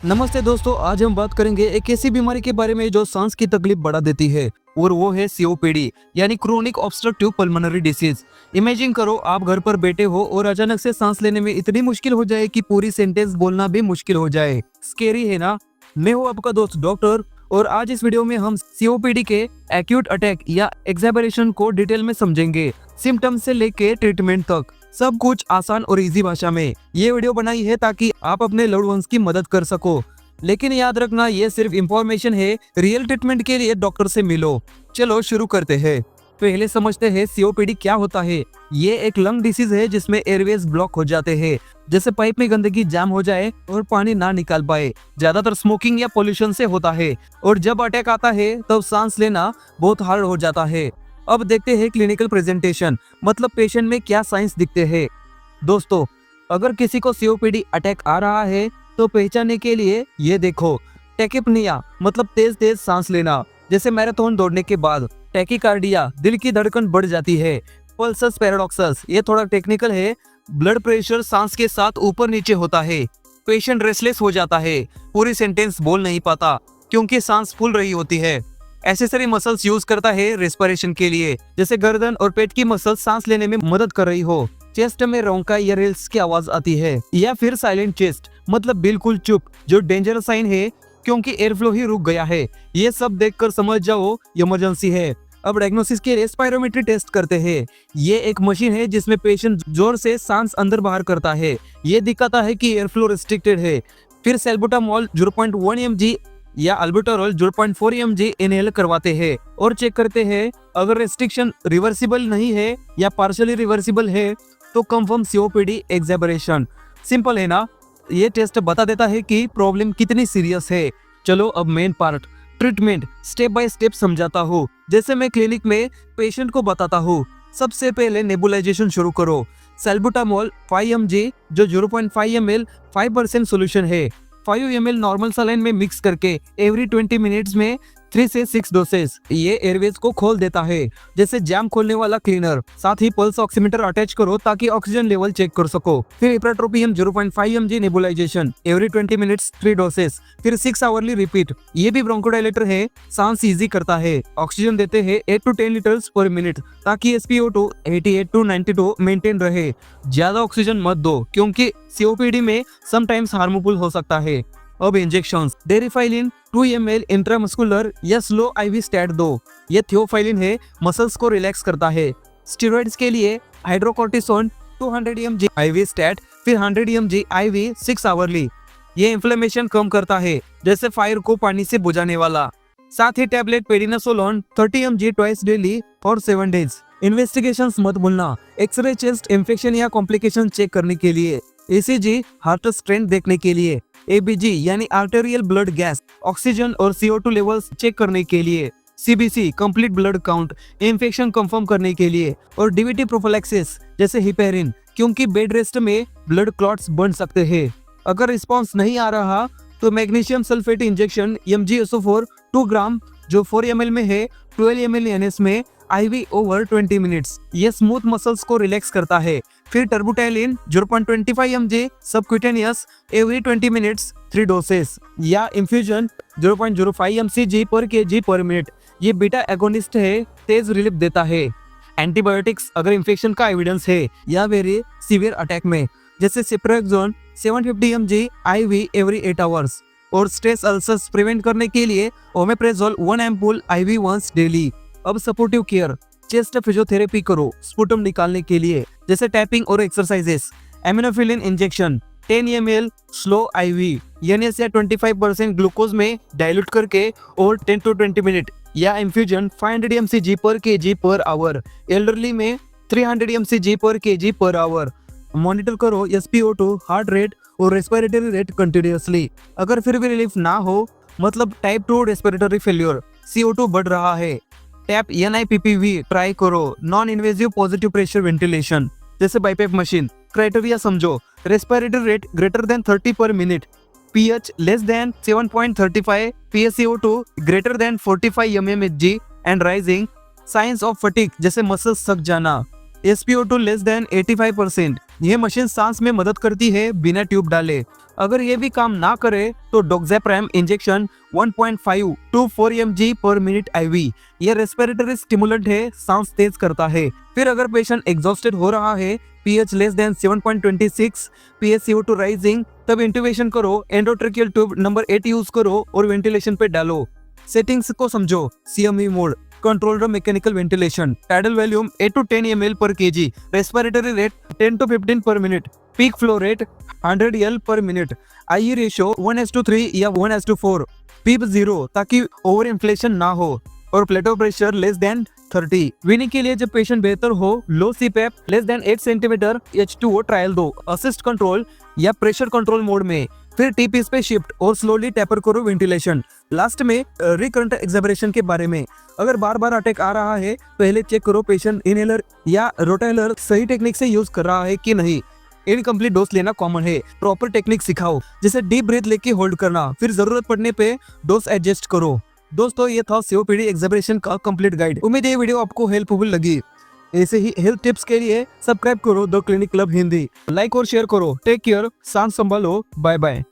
नमस्ते दोस्तों, आज हम बात करेंगे एक ऐसी बीमारी के बारे में जो सांस की तकलीफ बढ़ा देती है और वो है सीओपीडी यानी chronic obstructive pulmonary disease. Imagine करो आप घर पर बैठे हो और अचानक से सांस लेने में इतनी मुश्किल हो जाए कि पूरी सेंटेंस बोलना भी मुश्किल हो जाए। स्केरी है ना? मैं हूँ आपका दोस्त डॉक्टर और आज इस वीडियो में हम सीओपीडी के एक्यूट अटैक या एक्सैबरेशन को डिटेल में समझेंगे, सिम्टम से लेके ट्रीटमेंट तक, सब कुछ आसान और इजी भाषा में। ये वीडियो बनाई है ताकि आप अपने लव्ड वंस की मदद कर सको, लेकिन याद रखना ये सिर्फ इंफॉर्मेशन है, रियल ट्रीटमेंट के लिए डॉक्टर से मिलो। चलो शुरू करते हैं। पहले समझते हैं सीओपीडी क्या होता है। ये एक लंग डिसीज है जिसमें एयरवेज ब्लॉक हो जाते हैं, जैसे पाइप में गंदगी जाम हो जाए और पानी ना निकाल पाए। ज्यादातर स्मोकिंग या पोल्यूशन से होता है और जब अटैक आता है तब सांस लेना बहुत हार्ड हो जाता है। अब देखते हैं क्लिनिकल प्रेजेंटेशन, मतलब पेशेंट में क्या साइंस दिखते हैं। दोस्तों, अगर किसी को सीओपीडी अटैक आ रहा है तो पहचानने के लिए ये देखो। टैकिपनिया मतलब तेज तेज सांस लेना, जैसे मैराथन दौड़ने के बाद। टैकीकार्डिया दिल की धड़कन बढ़ जाती है। पल्सस पैराडॉक्सस, ये थोड़ा टेक्निकल है, ब्लड प्रेशर सांस के साथ ऊपर नीचे होता है। पेशेंट रेस्टलेस हो जाता है, पूरी सेंटेंस बोल नहीं पाता क्योंकि सांस फूल रही होती है। एसेसरी मसल्स यूज करता है रेस्पिरेशन के लिए, जैसे गर्दन और पेट की मसल्स सांस लेने में मदद कर रही हो। चेस्ट में रोंका या रिल्स की आवाज आती है, या फिर साइलेंट चेस्ट मतलब बिल्कुल चुप, जो डेंजर साइन है क्योंकि एयर फ्लो ही रुक गया है। ये सब देखकर समझ जाओ इमरजेंसी है। अब डायग्नोसिस के लिए स्पायरोमेट्री टेस्ट करते हैं। ये एक मशीन है जिसमें पेशेंट जोर से सांस अंदर बाहर करता है। ये दिखाता है कि एयर फ्लो रिस्ट्रिक्टेड है। फिर सैल्बुटामोल 0.1 mg या अल्बुटारोल 0.4 mg इनहेल करवाते हैं और चेक करते हैं। अगर रेस्ट्रिक्शन रिवर्सिबल नहीं है या पार्शियली रिवर्सिबल है तो कंफर्म सीओपीडी एक्सैबरेशन। सिंपल है ना? ये टेस्ट बता देता है कि प्रॉब्लम कितनी सीरियस है। चलो अब main part, treatment step by step समझाता हूँ, जैसे मैं क्लिनिक में पेशेंट को बताता हूँ। सबसे पहले नेबुलाइजेशन शुरू करो। सैल्बुटामोल 5 mg जो 0.5 ml 5% सोल्यूशन है, 5 ml नॉर्मल सलाइन में मिक्स करके एवरी 20 मिनट्स में 3 से 6 डोसेस। ये एयरवेज को खोल देता है, जैसे जैम खोलने वाला क्लीनर। साथ ही पल्स ऑक्सीमीटर अटैच करो ताकि ऑक्सीजन लेवल चेक कर सको। फिर ipratropium 0.5 mg nebulization every 20 minutes 3 doses, फिर 6 आवरली रिपीट। ये भी ब्रोंकोडाइलेटर है, सांस इजी करता है। ऑक्सीजन देते हैं 8 to 10 लीटर्स पर मिनट ताकि SpO2 88 to 92 मेंटेन रहे। ज्यादा ऑक्सीजन मत दो क्योंकि सीओपीडी में समटाइम्स हार्मफुल हो सकता है। अब इंजेक्शंस, डेरिफाइलिन 2 ml इंट्रामस्कुलर या स्लो आईवी स्टैट दो। ये थियोफाइलिन है, मसल्स को रिलैक्स करता है। स्टेरॉइड्स के लिए हाइड्रोकोर्टिसोन 200 mg आईवी स्टैट, फिर 100 mg आईवी 6 आवरली। ये इन्फ्लेमेशन कम करता है, जैसे फायर को पानी से बुझाने वाला। साथ ही टैबलेट पेडिनासोलोन 30 mg ट्वाइस डेली और 7 डेज। इन्वेस्टिगेशंस मत भूलना, एक्सरे चेस्ट इन्फेक्शन या कॉम्प्लिकेशन चेक करने के लिए, ECG हार्ट स्ट्रेंथ देखने के लिए, ABG यानी आर्टेरियल ब्लड गैस, ऑक्सीजन और CO2 लेवल्स चेक करने के लिए, CBC complete blood count infection confirm करने के लिए, और DVT प्रोफिलैक्सिस जैसे हिपेरिन, क्योंकि बेड रेस्ट में ब्लड क्लॉट्स बन सकते हैं। अगर रिस्पॉन्स नहीं आ रहा तो मैग्नीशियम सल्फेट इंजेक्शन MgSO4 2 ग्राम जो 4 ml में है 12 ml NS में IV ओवर 20 मिनट्स। ये स्मूथ मसल्स को रिलैक्स करता है। फिर टर्बुटाइलिन 0.25 mg subcutaneous every 20 minutes 3 doses, या इंफ्यूजन 0.05 mcg पर kg पर मिनट। ये बीटा एगोनिस्ट है, तेज रिलीफ देता है। एंटीबायोटिक्स अगर इन्फेक्शन का एविडेंस है या वेरी सीवियर अटैक में, जैसे सिप्रोक्सोन 750 mg IV एवरी 8 आवर्स। और स्ट्रेस अल्सर्स प्रिवेंट करने के लिए omeprazole 1 ampoule IV once daily. अब सपोर्टिव केयर, चेस्ट फिजियोथेरेपी करो स्पुटम निकालने के लिए, जैसे टैपिंग और exercises. Aminophylline injection 10 ml slow IV NS या 25% ग्लूकोज में डाइल्यूट करके और 10 to 20 मिनट, या इंफ्यूजन 500 mcg पर kg पर आवर। एल्डरली में 300 mcg पर kg पर आवर। मॉनिटर करो SpO2, हार्ट रेट और रेस्पिरेटरी रेट कंटिन्यूअसली। अगर फिर भी रिलीफ ना हो, मतलब टाइप 2 रेस्पिरेटरी फेल्योर, CO2 बढ़ रहा है, टैप NIPPV ट्राई करो। Non invasive positive pressure ventilation जैसे बाइपेप मशीन। क्राइटेरिया समझो, रेस्पिरेटरी रेट ग्रेटर देन 30 पर minute, pH less than 7.35, PaCO2 greater than 45 mmHg and rising. Science of fatigue जैसे muscles थक जाना। SpO2 less than 85%। यह machine सांस में मदद करती है बिना ट्यूब डाले। अगर ये भी काम ना करे तो doxapram injection 1.5 to 4 mg per minute IV, ये रेस्पिरेटरी स्टिमुलेंट है, सांस तेज करता है। फिर अगर पेशेंट एग्जॉस्टेड हो रहा है, pH less than 7.26, PaCO2 rising, तब इंट्यूबेशन करो, एंडोट्रेकियल ट्यूब नंबर 8 यूज करो और वेंटिलेशन पे डालो। सेटिंग्स को समझो। CME mode, control the mechanical ventilation, tidal volume 8 to 10 ml per kg, respiratory rate 10 to 15 per minute, peak flow rate 100 L per minute, IE ratio 1:3 या 1:4, पीप 0 ताकि over inflation ना हो, और प्लेटो प्रेशर लेस देन 30। वीनिंग के लिए जब patient बेहतर हो, लो CPAP less than 8 centimetre H2O trial दो, असिस्ट कंट्रोल या प्रेशर कंट्रोल मोड में। फिर TPs पे शिफ्ट और स्लोली टेपर करो वेंटिलेशन। लास्ट में रिकरेंट एक्सेलरेशन के बारे में, अगर बार बार अटैक आ रहा है, पहले चेक करो पेशेंट इनहेलर या रोटेलर सही टेक्निक से यूज कर रहा है कि नहीं। इनकम्प्लीट डोज लेना कॉमन है, प्रॉपर टेक्निक सिखाओ, जैसे डीप ब्रीथ लेके होल्ड करना, फिर जरूरत पड़ने पे डोज एडजस्ट करो। दोस्तों, ये था COPD एक्सेलरेशन का कंप्लीट गाइड। उम्मीद है ये वीडियो आपको हेल्पफुल लगी। ऐसे ही हेल्थ टिप्स के लिए सब्सक्राइब करो the clinic club Hindi, like और शेयर करो। टेक केयर, सांस संभालो, बाय बाय।